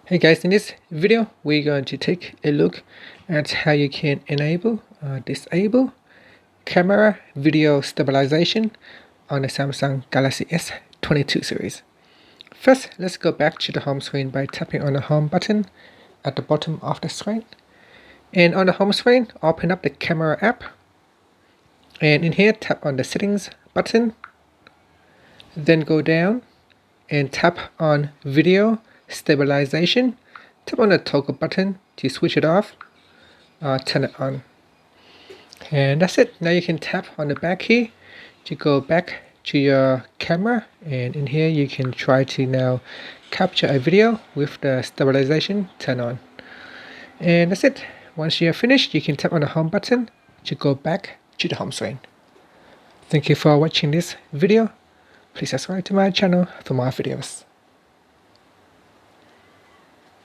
Hey guys, in this video we're going to take a look at how you can enable or disable camera video stabilization on the Samsung Galaxy S22 series. First, let's go back to the home screen by tapping on the home button at the bottom of the screen. And on the home screen, open up the camera app. And in here, tap on the settings button. Then go down and tap on video stabilization. Tap on the toggle button to switch it off or turn it on. And that's it. Now you can tap on the back key to go back to your camera, and in here you can try to now capture a video with the stabilization turned on. And that's it. Once you're finished, you can tap on the home button to go back to the home screen. Thank you for watching this video. Please subscribe to my channel for more videos.